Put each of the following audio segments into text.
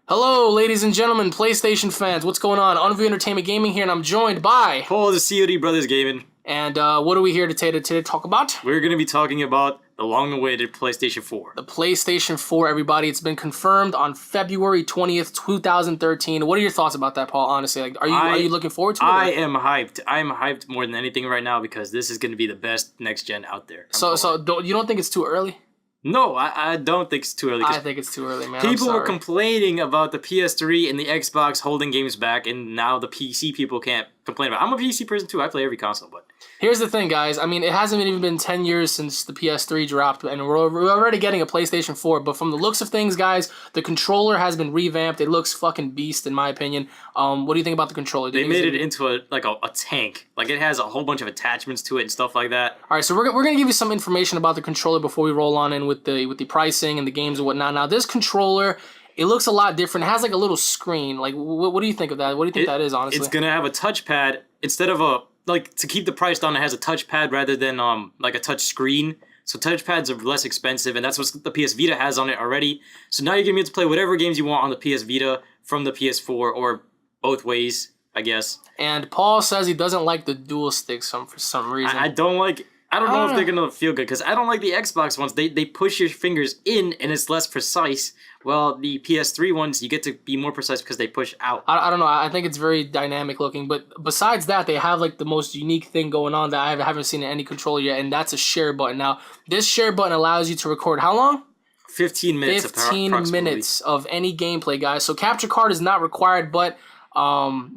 Hello, ladies and gentlemen, PlayStation fans. What's going on? UnrealEntGaming here, and I'm joined by... Paul, the COD Brothers Gaming. And what are we here today to talk about? We're going to be talking about the long-awaited PlayStation 4. The PlayStation 4, everybody. It's been confirmed on February 20th, 2013. What are your thoughts about that, Paul, honestly? Like, are you looking forward to it? I am hyped. I am hyped more than anything right now because this is going to be the best next-gen out there. You don't think it's too early? No, I don't think it's too early. I think it's too early, man. People were complaining about the PS3 and the Xbox holding games back, and now the PC people can't complain about it. I'm a PC person too. I play every console, but... Here's the thing, guys. I mean, it hasn't even been 10 years since the PS3 dropped, and we're already getting a PlayStation 4. But from the looks of things, guys, the controller has been revamped. It looks fucking beast, in my opinion. What do you think about the controller? They made it into a tank. Like, it has a whole bunch of attachments to it and stuff like that. All right, so we're gonna give you some information about the controller before we roll on in with the pricing and the games and whatnot. Now, this controller, it looks a lot different. It has like a little screen. Like, what do you think of that? What do you think that is, honestly? It's gonna have a touchpad instead of a... Like, to keep the price down, it has a touchpad rather than like a touch screen. So touchpads are less expensive, and that's what the PS Vita has on it already. So now you're going to be able to play whatever games you want on the PS Vita from the PS4, or both ways, I guess. And Paul says he doesn't like the dual sticks for some reason. I don't know if they're going to feel good, because I don't like the Xbox ones. They push your fingers in, and it's less precise. Well, the PS3 ones, you get to be more precise because they push out. I don't know. I think it's very dynamic looking. But besides that, they have like the most unique thing going on that I haven't seen in any controller yet, and that's a share button. Now, this share button allows you to record how long? 15 minutes. 15 minutes of any gameplay, guys. So capture card is not required, but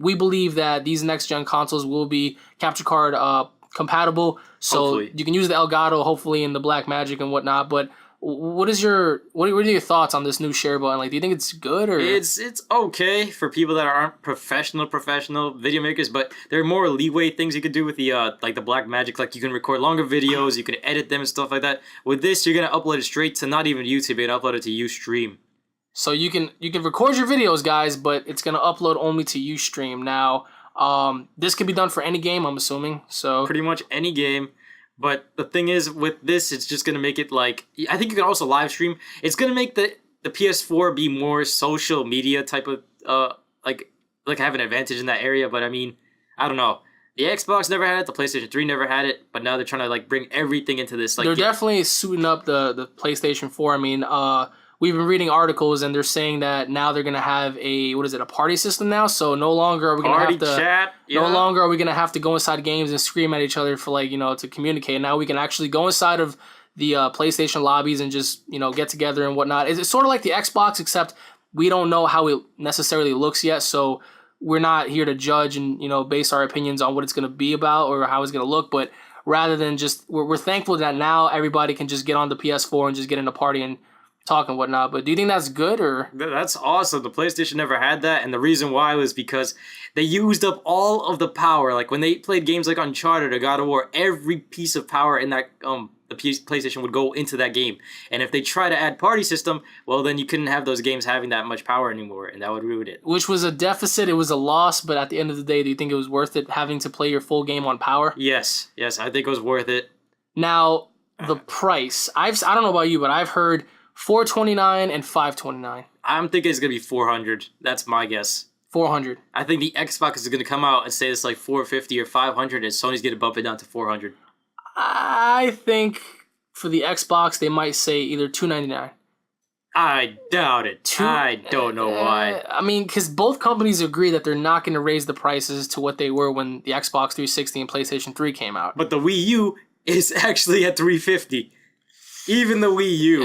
we believe that these next-gen consoles will be capture card compatible. So hopefully. You can use the Elgato, hopefully, in the Black Magic and whatnot, but... What are your thoughts on this new share button? Like, do you think it's good or it's okay for people that aren't professional video makers, but there are more leeway things you could do with the like the Black Magic. Like, you can record longer videos, you can edit them and stuff like that. With this, you're gonna upload it straight to not even YouTube, you're gonna upload it to Ustream. So you can record your videos, guys, but it's gonna upload only to Ustream. Now, this can be done for any game, I'm assuming. So pretty much any game. But the thing is, with this, it's just going to make it like... I think you can also live stream. It's going to make the PS4 be more social media type of... like have an advantage in that area. But I mean, I don't know. The Xbox never had it. The PlayStation 3 never had it. But now they're trying to like bring everything into this. Like, they're definitely suiting up the PlayStation 4. I mean... we've been reading articles, and they're saying that now they're gonna have a party system now. So no longer are we gonna have to chat. Yeah. No longer are we gonna have to go inside games and scream at each other for to communicate. Now we can actually go inside of the PlayStation lobbies and just get together and whatnot. It's sort of like the Xbox, except we don't know how it necessarily looks yet. So we're not here to judge and base our opinions on what it's gonna be about or how it's gonna look. But rather than just we're thankful that now everybody can just get on the PS4 and just get in a party and talk and whatnot. But do you think that's good or? That's awesome. The PlayStation never had that, and the reason why was because they used up all of the power. Like when they played games like Uncharted or God of War, every piece of power in that the PlayStation would go into that game. And if they try to add party system, well, then you couldn't have those games having that much power anymore, and that would ruin it. Which was a deficit. It was a loss, but at the end of the day, do you think it was worth it having to play your full game on power? Yes, I think it was worth it. Now the price. I don't know about you, but I've heard $429 and $529. I'm thinking it's gonna be $400. That's my guess. $400. I think the Xbox is gonna come out and say it's like $450 or $500, and Sony's gonna bump it down to $400. I think for the Xbox they might say either $299. I doubt it. I don't know why. I mean, because both companies agree that they're not going to raise the prices to what they were when the Xbox 360 and PlayStation 3 came out. But the Wii U is actually at $350. Even the Wii U,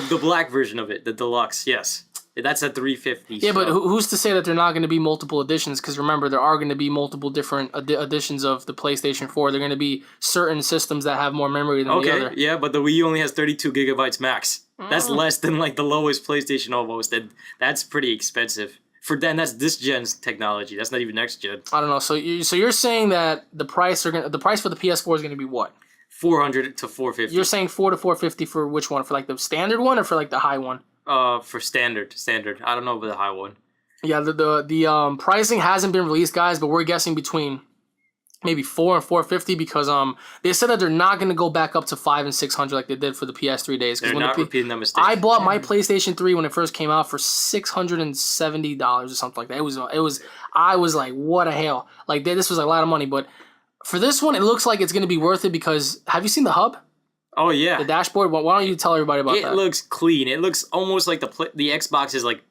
the black version of it, the deluxe, yes. That's at $350. Yeah, but who's to say that there are not going to be multiple editions? Because remember, there are going to be multiple different editions of the PlayStation 4. There are going to be certain systems that have more memory than the other. Okay, yeah, but the Wii U only has 32 gigabytes max. That's less than like the lowest PlayStation almost, and that's pretty expensive. That's this gen's technology. That's not even next gen. I don't know. So you're saying that the price for the PS4 is going to be what? $400 to $450. You're saying $400 to $450 for which one? For like the standard one or for like the high one? For standard. I don't know about the high one. Yeah, the pricing hasn't been released, guys, but we're guessing between maybe 4 and 450 because they said that they're not gonna go back up to 5 and 600 like they did for the PS3 days. They're not repeating that mistake. I bought my PlayStation 3 when it first came out for $670 or something like that. It was I was like, what a hell! Like this was a lot of money, but for this one, it looks like it's gonna be worth it because have you seen the hub? Oh yeah, the dashboard. Why don't you tell everybody about that? It looks clean. It looks almost like the Xbox's like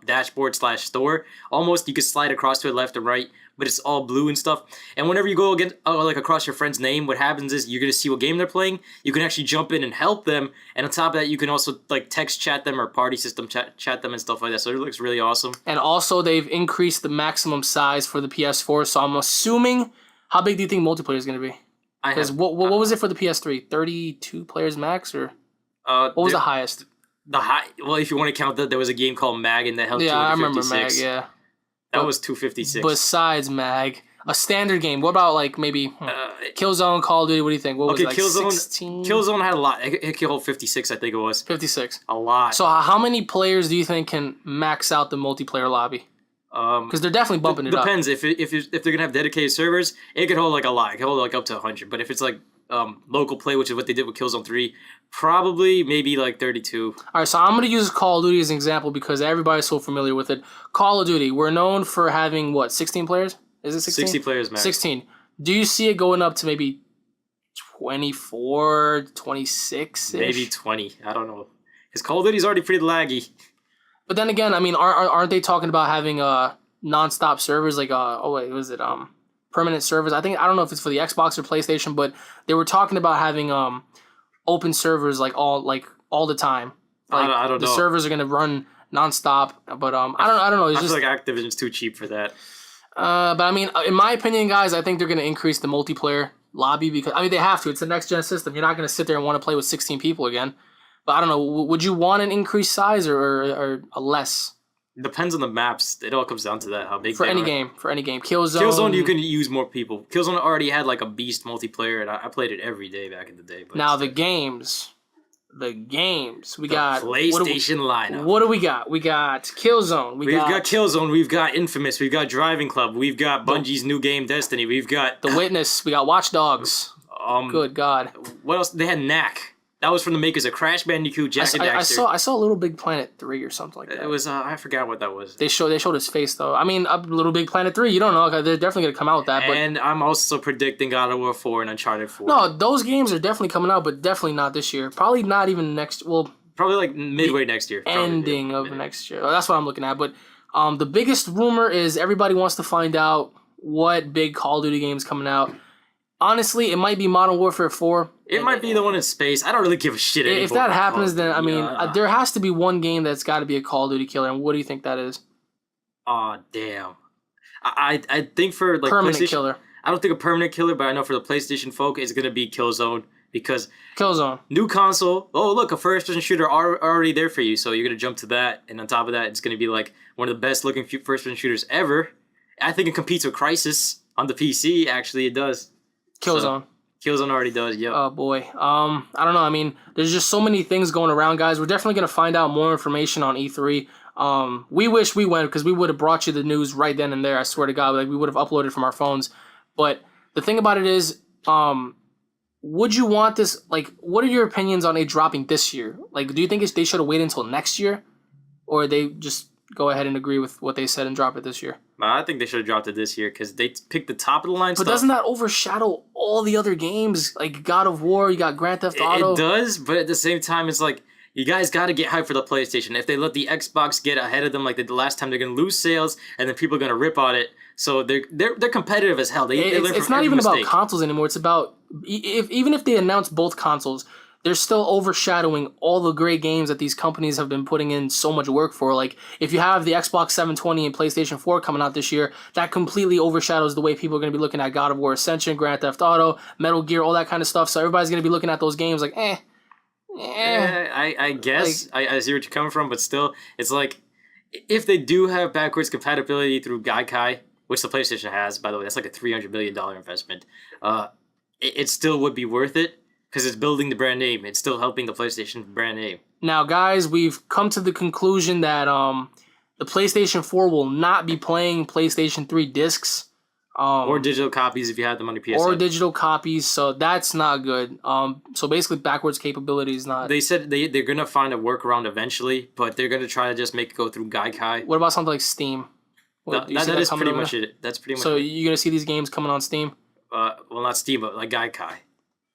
dashboard / store. Almost you could slide across to it left and right, but it's all blue and stuff. And whenever you go against like across your friend's name, what happens is you're gonna see what game they're playing. You can actually jump in and help them, and on top of that, you can also like text chat them or party system chat them and stuff like that. So it looks really awesome. And also, they've increased the maximum size for the PS4. So I'm assuming, how big do you think multiplayer is gonna be? Because what was it for the PS3? 32 players max, or what was the highest? Well, if you want to count that, there was a game called Mag, and that held 256. Yeah, I remember Mag. Yeah, that was 256. Besides Mag, a standard game. What about like maybe Killzone, Call of Duty? What do you think? What was it, like Killzone? 16? Killzone had a lot. It could hold 56, I think it was. 56. A lot. So how many players do you think can max out the multiplayer lobby? Because they're definitely bumping it up. Depends. If they're gonna have dedicated servers, it could hold like a lot. It could hold like up to 100. But if it's like local play, which is what they did with Killzone 3, probably maybe like 32. All right, so I'm gonna use Call of Duty as an example because everybody's so familiar with it. Call of Duty, we're known for having what, 16 players? Is it 16? 60 players, man. 16. Do you see it going up to maybe 24, 26? Maybe 20. I don't know. Because Call of Duty's already pretty laggy. But then again, I mean, aren't they talking about having non-stop servers like permanent servers? I don't know if it's for the Xbox or PlayStation, but they were talking about having open servers like all the time. Like, I don't know. The servers are gonna run non-stop, but I don't know. I feel like Activision's too cheap for that. But I mean, in my opinion, guys, I think they're gonna increase the multiplayer lobby because I mean they have to. It's a next gen system. You're not gonna sit there and want to play with 16 people again. But I don't know. Would you want an increased size or a less? Depends on the maps. It all comes down to that. How big for any game. Killzone, you can use more people. Killzone already had like a beast multiplayer, and I played it every day back in the day. But now the games. We got PlayStation lineup. What do we got? We got Killzone. We've got Killzone. We've got Infamous. We've got Driving Club. We've got Bungie's new game Destiny. We've got The Witness. We got Watch Dogs. Good God. What else? They had Knack. That was from the makers of Crash Bandicoot, Jack and Daxter. I saw Little Big Planet 3 or something like that. It was I forgot what that was. They showed his face though. I mean, Little Big Planet 3. You don't know. They're definitely gonna come out with that. And I'm also predicting God of War 4 and Uncharted 4. No, those games are definitely coming out, but definitely not this year. Probably not even next. Well, probably like midway next year. Ending of next year. That's what I'm looking at. But the biggest rumor is everybody wants to find out what big Call of Duty game is coming out. Honestly, it might be Modern Warfare 4. It might be the one in space. I don't really give a shit anymore. If that happens, then, I mean, there has to be one game that's got to be a Call of Duty killer, and what do you think that is? Aw, damn. I think for, like, permanent killer. I don't think a permanent killer, but I know for the PlayStation folk, it's going to be Killzone, because... Killzone. New console. Oh, look, a first-person shooter already there for you, so you're going to jump to that, and on top of that, it's going to be, like, one of the best-looking first-person shooters ever. I think it competes with Crysis on the PC, actually, it does. Killzone. Killzone already does, yep. Oh, boy. I don't know. I mean, there's just so many things going around, guys. We're definitely going to find out more information on E3. We wish we went because we would have brought you the news right then and there. I swear to God. Like, we would have uploaded from our phones. But the thing about it is, would you want this? Like, what are your opinions on it dropping this year? Like, do you think they should have waited until next year? Or they just go ahead and agree with what they said and drop it this year? I think they should have dropped it this year because they picked the top of the line stuff. But doesn't that overshadow all the other games? Like God of War, you got Grand Theft Auto. It does, but at the same time, it's like, you guys got to get hyped for the PlayStation. If they let the Xbox get ahead of them like they did last time, they're going to lose sales, and then people are going to rip on it. So they're competitive as hell. It's not even about consoles anymore. It's about, even if they announce both consoles, they're still overshadowing all the great games that these companies have been putting in so much work for. Like, if you have the Xbox 720 and PlayStation 4 coming out this year, that completely overshadows the way people are going to be looking at God of War Ascension, Grand Theft Auto, Metal Gear, all that kind of stuff. So everybody's going to be looking at those games like, I guess. Like, I see what you're coming from, but still, it's like, if they do have backwards compatibility through Gaikai, which the PlayStation has, by the way, that's like a $300 million investment, it still would be worth it. Because it's building the brand name. It's still helping the PlayStation brand name. Now, guys, we've come to the conclusion that the PlayStation 4 will not be playing PlayStation 3 discs. Or digital copies if you have them on your PSN. Or digital copies, so that's not good. So basically, backwards capability is not. They said they're gonna find a workaround eventually, but they're gonna try to just make it go through Gaikai. What about something like Steam? That is pretty much it. That's pretty much. So it. you're gonna see these games coming on Steam? Well, not Steam, but like Gaikai.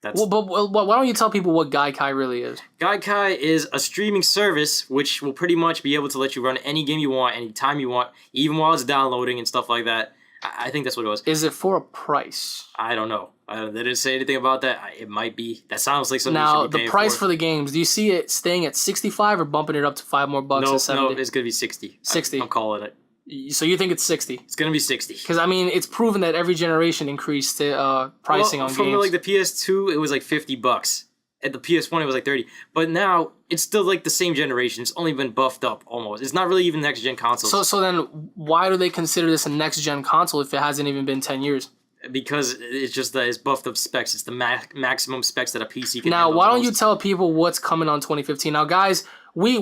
That's but why don't you tell people what Gaikai really is? Gaikai is a streaming service which will pretty much be able to let you run any game you want, anytime you want, even while it's downloading and stuff like that. I think that's what it was. Is it for a price? I don't know. They didn't say anything about that. It might be. That sounds like something now you should be paying the price for. for the games. Do you see it staying at 65 or bumping it up to $5 more bucks? No, at 70? no, it's gonna be 60. 60. I'm calling it. So you think it's 60? It's gonna be 60. Because I mean, it's proven that every generation increased pricing on from games. Like the PS2, it was like $50. At the PS1, it was like 30. But now it's still like the same generation. It's only been buffed up almost. It's not really even next gen consoles. So then, why do they consider this a next gen console if it hasn't even been 10 years? Because it's just that it's buffed up specs. It's the maximum specs that a PC can. Now, why don't you tell people what's coming on 2015? Now, guys, we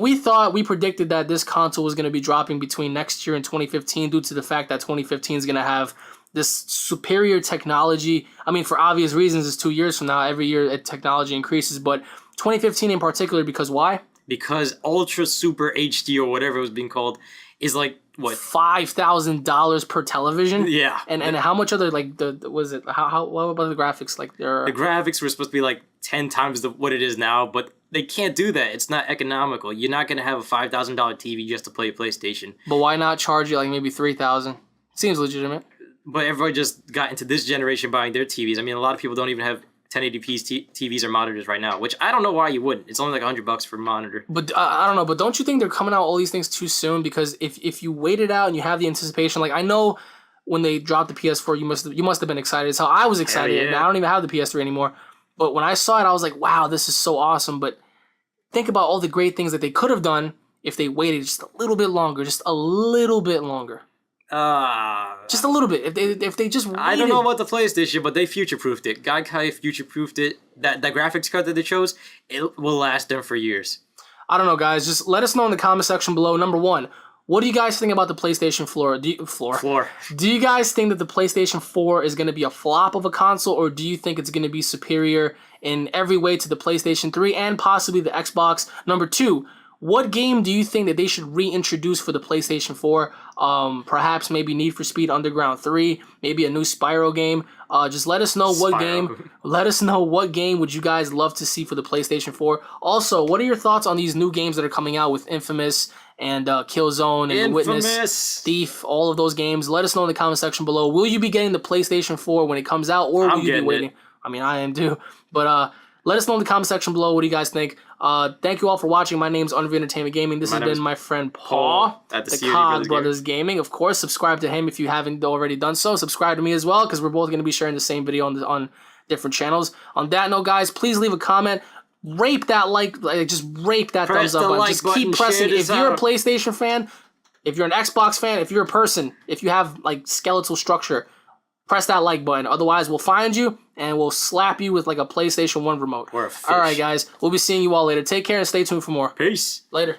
predicted that this console was going to be dropping between next year and 2015 due to the fact that 2015 is going to have this superior technology. I mean, for obvious reasons, it's 2 years from now. Every year, technology increases, but 2015 in particular, because why? Because Ultra Super HD or whatever it was being called is like what $5,000 per television. Yeah, and how much other like was it how what about the graphics like the graphics were supposed to be like 10 times what it is now, but they can't do that. It's not economical. You're not gonna have a $5,000 TV just to play a PlayStation. But why not charge you like maybe $3,000? Seems legitimate. But everybody just got into this generation buying their TVs. I mean, a lot of people don't even have 1080p TVs or monitors right now, which I don't know why you wouldn't. It's only like $100 for a monitor. But I don't know. But don't you think they're coming out all these things too soon? Because if you wait it out and you have the anticipation, like I know when they dropped the PS4, you must have been excited. So I was excited. Yeah. And I don't even have the PS3 anymore. But when I saw it, I was like, wow, this is so awesome. But think about all the great things that they could have done if they waited just a little bit longer, just a little bit longer. Just a little bit. If they just waited. I don't know about the PlayStation, but they future-proofed it. Gaikai future-proofed it. That graphics card that they chose, it will last them for years. I don't know, guys. Just let us know in the comment section below. Number one, what do you guys think about the PlayStation floor? Do you guys think that the PlayStation 4 is going to be a flop of a console, or do you think it's going to be superior in every way to the PlayStation 3 and possibly the Xbox? Number two, what game do you think that they should reintroduce for the PlayStation 4? Perhaps maybe Need for Speed Underground 3, maybe a new Spyro game. Just let us know what game. Let us know what game would you guys love to see for the PlayStation 4. Also, what are your thoughts on these new games that are coming out with Infamous and Killzone and The Witness, Thief, all of those games? Let us know in the comment section below. Will you be getting the PlayStation 4 when it comes out, or will you be waiting? I mean, I am too. But let us know in the comment section below. What do you guys think? Thank you all for watching. My name's UnrealEntGaming. This has been my friend Paul at the Cog Brothers Gaming. Of course, subscribe to him if you haven't already done so. Subscribe to me as well, because we're both going to be sharing the same video on different channels. On that note, guys, please leave a comment. Rape that just rape that thumbs up button. Just keep pressing. If you're a PlayStation fan, if you're an Xbox fan, if you're a person, if you have like skeletal structure, press that like button. Otherwise, we'll find you and we'll slap you with like a PlayStation 1 remote. Or a fish. All right, guys. We'll be seeing you all later. Take care and stay tuned for more. Peace. Later.